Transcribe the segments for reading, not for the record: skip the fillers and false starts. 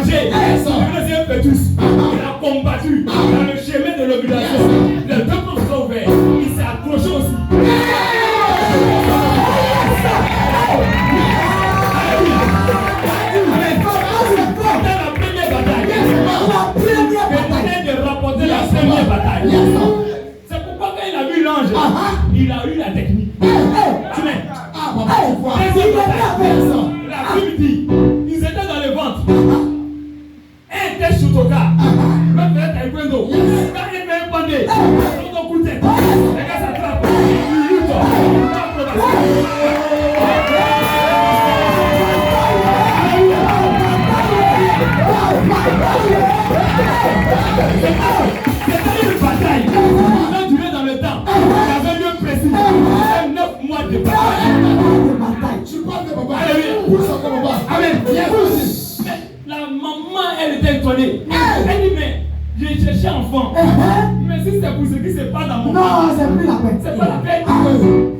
danger. Il est un fœtus. Il a combattu dans le chemin de l'ovulation. Les deux portes sont ouvertes. Il s'est accroché aussi. Bataille. C'est pourquoi quand il a vu l'ange, il a eu la technique. Tu mets. La Bible dit, ils étaient dans le ventre. Un était sous ton cas. L'autre était taekwondo. Quand il met un bandé, l'autre coup de tête. Les gars s'attrapent. Il lutte. C'était une bataille qui a duré dans le temps. Il y avait lieu précis. 9 mois de bataille. Tu parles de papa. Alléluia. Amen. Mais la maman, elle était étonnée. Elle dit, mais j'ai cherché enfant. Mais si c'est pour ce qui se passe dans mon corps. Non, c'est plus la peine. C'est pas la peine.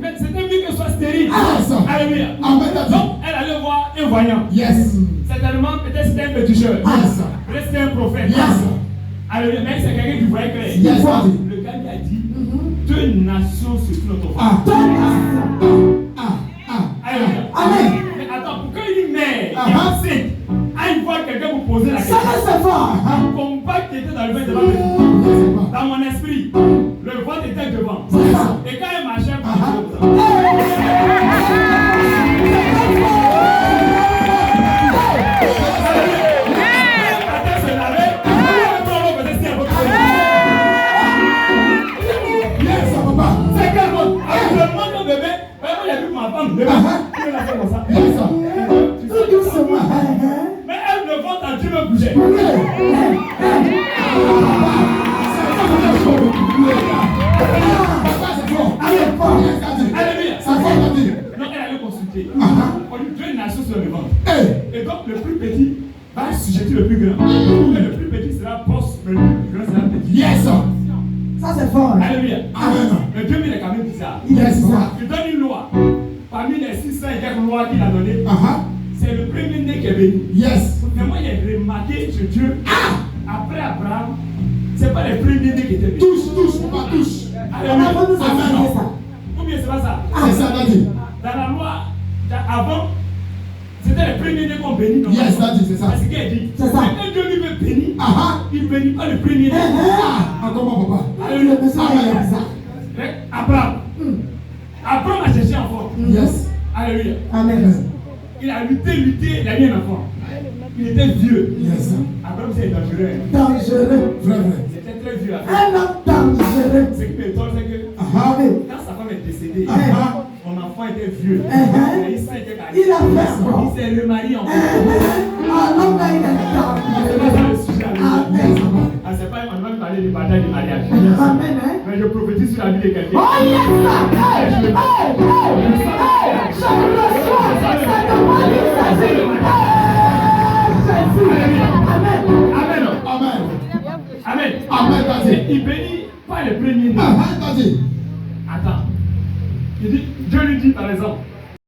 Mais c'était mieux que ce soit stérile. Alléluia. Donc, elle allait voir un voyant. Yes. Certainement, peut-être c'était un péticheur. Peut-être c'était un prophète. Alléluia. Mais c'est quelqu'un qui voyait clair. Le gars lui a dit, 2 nations sur notre ventre. Alléluia. Amen. Mais attends, pourquoi il dit mère? Il est enceinte. Il voit quelqu'un vous poser la question. C'est fort. Le combat qui était dans le ventre devant. Dans mon esprit, le ventre était devant. Et quand il marchait, mais elle ne vont en Dieu me bouger. Non, elle allait consulter. On lui donne une nation sur le ventre. Et donc le plus petit va sujeter le plus grand. Et le plus petit sera proche, mais le plus grand sera petit. Ça c'est fort. Alléluia. Mais Dieu il est quand même bizarre. Il est bizarre. Il donne une loi. Parmi les 600 et quelques lois qu'il a données, c'est le premier né qui est béni. Mais moi j'ai remarqué chez Dieu, après Abraham, c'est pas les premiers nés qui étaient bénis. Touche, papa, touche. Alléluia. Amen. Ou bien c'est pas ça. C'est ça, daddy. Dans la loi, avant, c'était les premiers nés qu'on bénit. Yes, daddy, c'est ça. C'est ce qu'il a dit. C'est ça. Mais quand Dieu lui veut bénir, il ne bénit pas le premier né. Encore papa. Alléluia. Amen. Abraham. Abraham a cherché un enfant. Yes. Alléluia. Amen. Il a lutté, il a eu un enfant. Il était vieux. Yes. Abraham c'est dangereux. Vrai. C'était très vieux. Un homme dangereux. Ce qui m'étonne, c'est que quand sa femme est décédée, mon enfant était vieux. Il a fait quoi? Il s'est remarié encore. Un homme là, il est C'est pas dangereux. ça le sujet. Amen. C'est pas on va parler de bataille de mariage. Amen. Mais je prophétise sur la vie de quelqu'un. Oh yes, sir. Je reçois cette manifestation. Amen. Il bénit pas les premiers. Daddy. Attends. Il dit, Dieu lui dit par exemple,